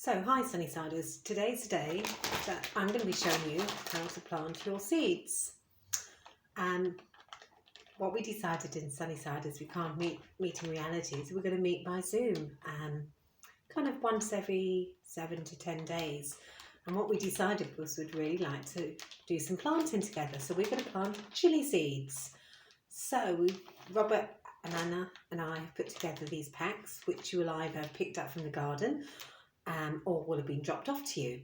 So, hi Sunnysiders. Today's the day that I'm going to be showing you how to plant your seeds. What we decided in Sunnysiders, we can't meet in reality, so we're going to meet by Zoom, kind of once every 7 to 10 days. And what we decided was we'd really like to do some planting together. So we're going to plant chili seeds. So Robert and Anna and I have put together these packs, which you will either have picked up from the garden or will have been dropped off to you.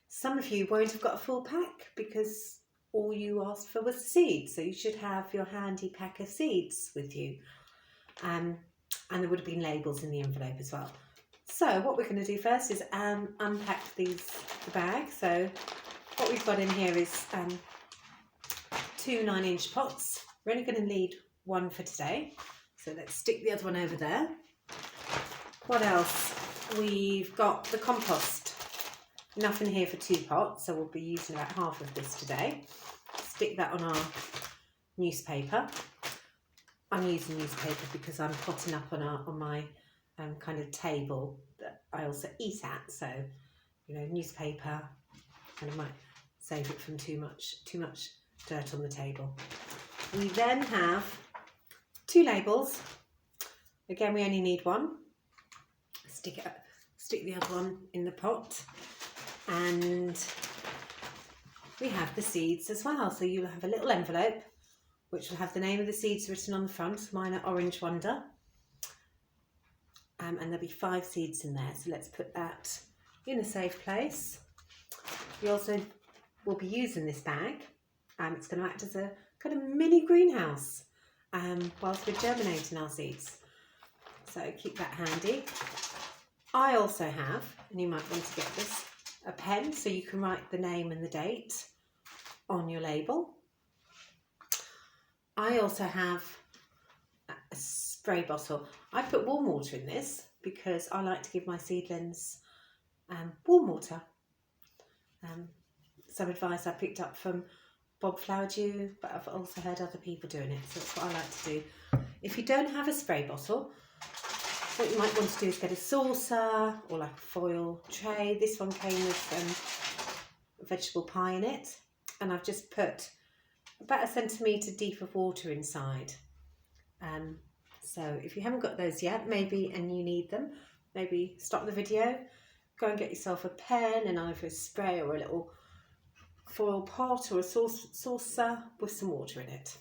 Some of you won't have got a full pack because all you asked for was seeds, so you should have your handy pack of seeds with you. And there would have been labels in the envelope as well. So what we're going to do first is unpack the bag. So what we've got in here is 2 9-inch pots. We're only going to need one for today, so let's stick the other one over there. What else? We've got the compost, enough in here for 2 pots, so we'll be using about half of this today. Stick that on our newspaper. I'm using newspaper because I'm potting up on my kind of table that I also eat at, so newspaper, and I might save it from too much dirt on the table. We then have 2 labels. Again, we only need one. Stick the other one in the pot, and we have the seeds as well. So you'll have a little envelope which will have the name of the seeds written on the front. Mine are Orange Wonder, and there'll be 5 seeds in there. So let's put that in a safe place. We also will be using this bag, and it's going to act as a kind of mini greenhouse whilst we're germinating our seeds. So keep that handy. I also have, and you might want to get this, a pen so you can write the name and the date on your label. I also have a spray bottle. I put warm water in this because I like to give my seedlings warm water. Some advice I picked up from Bob Flowerdew, but I've also heard other people doing it, so that's what I like to do. If you don't have a spray bottle, what you might want to do is get a saucer or like a foil tray. This one came with vegetable pie in it, and I've just put about 1 centimetre deep of water inside. So if you haven't got those yet, maybe, and you need them, maybe stop the video, go and get yourself a pen and either a spray or a little foil pot or a saucer with some water in it.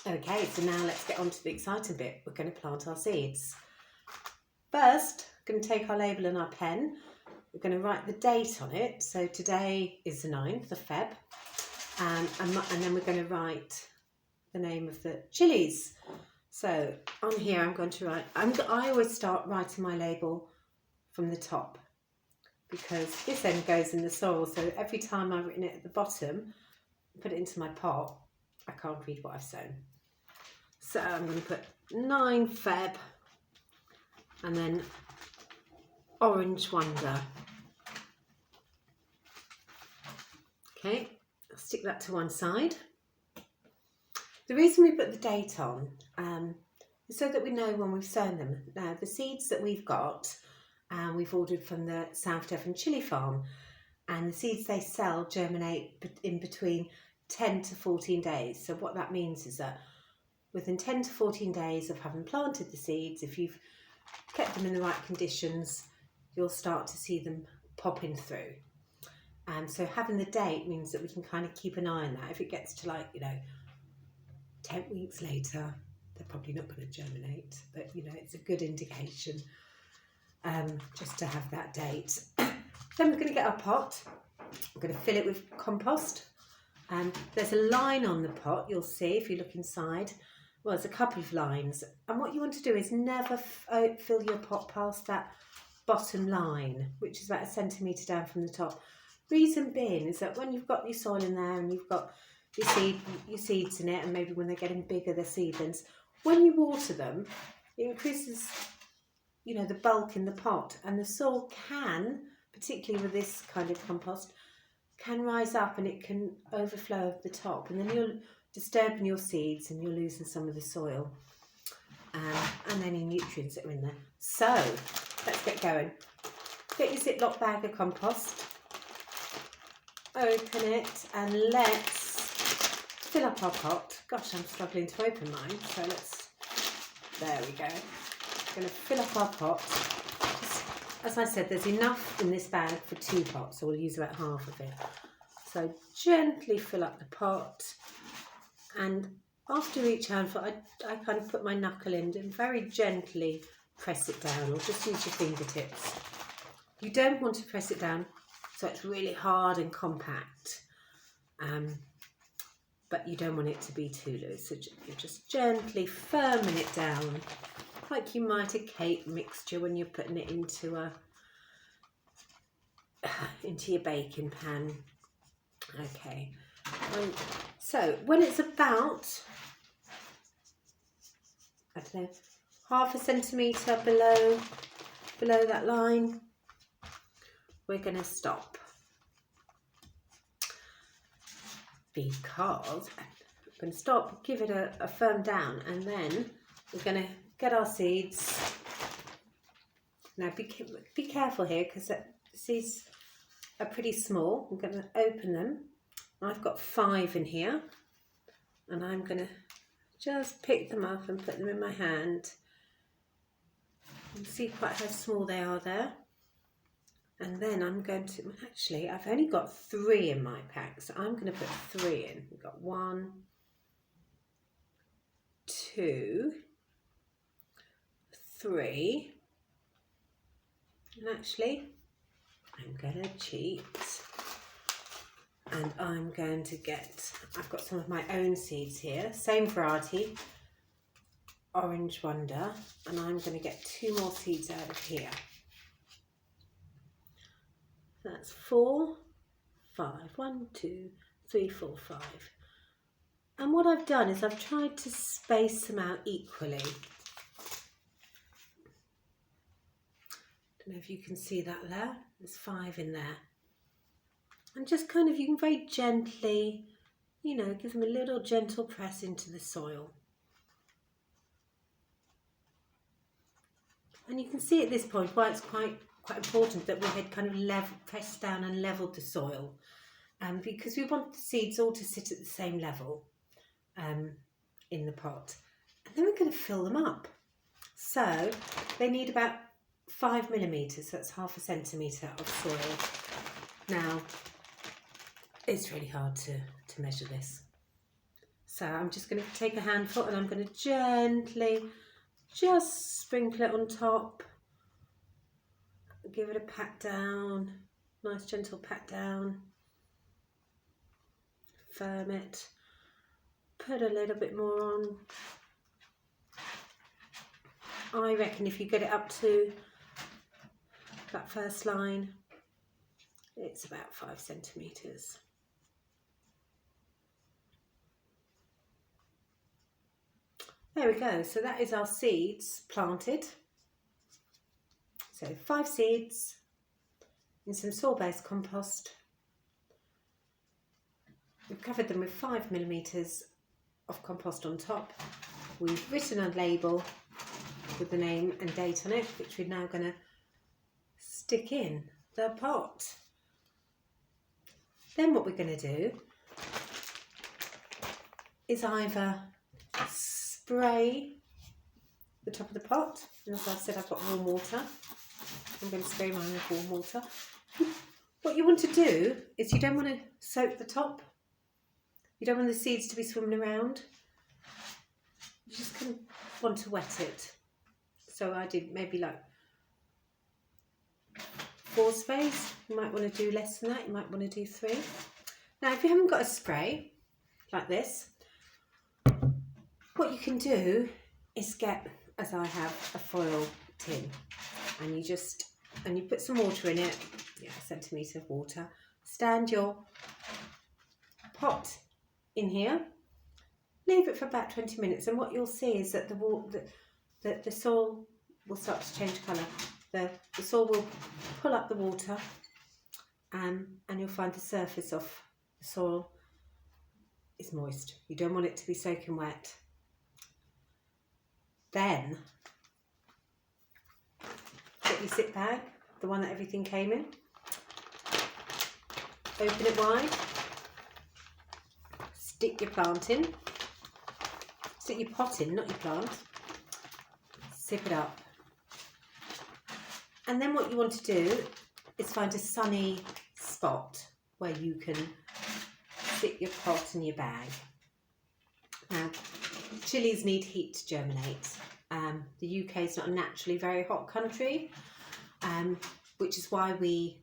Okay, so now let's get on to the exciting bit. We're going to plant our seeds. First, we're going to take our label and our pen. We're going to write the date on it. So today is the 9th of Feb. And then we're going to write the name of the chilies. So on here I'm going to write, I always start writing my label from the top because this end goes in the soil. So every time I've written it at the bottom, put it into my pot, I can't read what I've sown. So I'm going to put 9 Feb and then Orange Wonder. Okay, I'll stick that to one side. The reason we put the date on is so that we know when we've sown them. Now, the seeds that we've got, we've ordered from the South Devon chili farm, and the seeds they sell germinate in between 10 to 14 days. So what that means is that within 10 to 14 days of having planted the seeds, if you've kept them in the right conditions, you'll start to see them popping through. So having the date means that we can kind of keep an eye on that. If it gets to 10 weeks later, they're probably not going to germinate, but it's a good indication just to have that date. Then we're going to get our pot. We're going to fill it with compost. There's a line on the pot, you'll see if you look inside. Well, there's a couple of lines, and what you want to do is never fill your pot past that bottom line, which is about 1 centimetre down from the top. Reason being is that when you've got your soil in there and you've got your seeds in it, and maybe when they're getting bigger, they're seedlings, when you water them, it increases the bulk in the pot, and the soil can, particularly with this kind of compost, can rise up and it can overflow at the top, and then you're disturbing your seeds and you're losing some of the soil and any nutrients that are in there. So let's get going. get your Ziploc bag of compost, open it, and let's fill up our pot. Gosh, I'm struggling to open mine, so there we go. I'm going to fill up our pot. Just, as I said, there's enough in this bag for 2 pots, so we'll use about half of it. So gently fill up the pot, and after each handful, I kind of put my knuckle in and very gently press it down, or just use your fingertips. You don't want to press it down so it's really hard and compact, but you don't want it to be too loose. So you're just gently firming it down, like you might a cake mixture when you're putting it into your baking pan. Okay, so when it's about, I don't know, half a centimetre below that line, we're going to stop, because we're going to stop, give it a firm down, and then we're going to get our seeds. Now be careful here, because the seeds are pretty small. I'm going to open them. I've got 5 in here, and I'm going to just pick them up and put them in my hand. You can see quite how small they are there. And then I'm going to, actually, I've only got 3 in my pack, so I'm going to put 3 in. We've got 1, 2, 3. And actually, I'm going to cheat. And I'm going to I've got some of my own seeds here, same variety, Orange Wonder, and I'm going to get 2 more seeds out of here. That's 4, 5, 1, 2, 3, 4, 5. And what I've done is I've tried to space them out equally. Don't know if you can see that there. There's 5 in there. And just kind of, you can very gently, you know, give them a little gentle press into the soil. And you can see at this point why it's quite important that we had kind of pressed down and levelled the soil, because we want the seeds all to sit at the same level in the pot. And then we're going to fill them up. So they need about 5 millimetres, that's half a centimetre of soil. Now, it's really hard to measure this. So I'm just going to take a handful and I'm going to gently just sprinkle it on top. Give it a pat down, nice gentle pat down. Firm it. Put a little bit more on. I reckon if you get it up to that first line, it's about 5 centimetres. There we go, so that is our seeds planted. So 5 seeds in some soil-based compost. We've covered them with 5 millimetres of compost on top. We've written a label with the name and date on it, which we're now going to stick in the pot. Then what we're going to do is either spray the top of the pot, and as I said, I've got warm water. I'm going to spray mine with warm water. What you want to do is you don't want to soak the top. You don't want the seeds to be swimming around. You just kind of want to wet it. So I did maybe like 4 sprays. You might want to do less than that. You might want to do 3. Now, if you haven't got a spray like this, what you can do is get, as I have, a foil tin, and you put some water in it, a centimetre of water. Stand your pot in here, leave it for about 20 minutes, and what you'll see is that the soil will start to change colour. The soil will pull up the water, and you'll find the surface of the soil is moist. You don't want it to be soaking wet. Then get your zip bag, the one that everything came in. Open it wide. Stick your plant in. Stick your pot in, not your plant. Zip it up. And then what you want to do is find a sunny spot where you can stick your pot and your bag. Now, chilies need heat to germinate. The UK is not a naturally very hot country, which is why we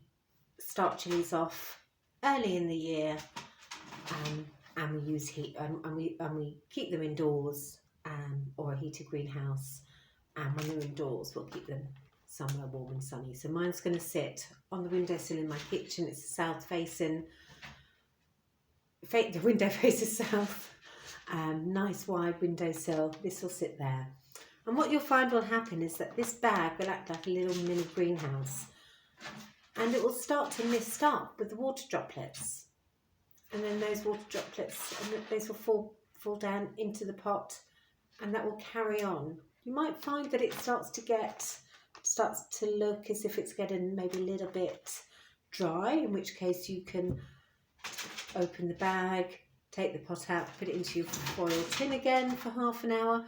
start chilies off early in the year, and we use heat, and we keep them indoors, or a heated greenhouse. And when they're indoors, we'll keep them somewhere warm and sunny. So mine's going to sit on the windowsill in my kitchen. It's south facing. The window faces south. Nice wide windowsill. This will sit there. And what you'll find will happen is that this bag will act like a little mini greenhouse, and it will start to mist up with the water droplets. And then those water droplets, and those will fall down into the pot, and that will carry on. You might find that it starts to look as if it's getting maybe a little bit dry, in which case you can open the bag, take the pot out, put it into your foil tin again for half an hour,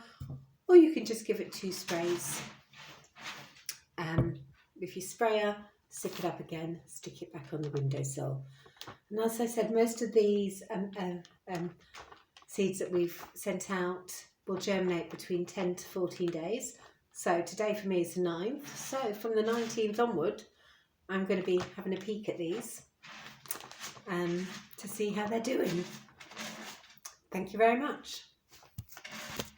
or you can just give it 2 sprays. With your sprayer, stick it up again, stick it back on the windowsill. And as I said, most of these seeds that we've sent out will germinate between 10 to 14 days. So today for me is the 9th. So from the 19th onward, I'm going to be having a peek at these to see how they're doing. Thank you very much.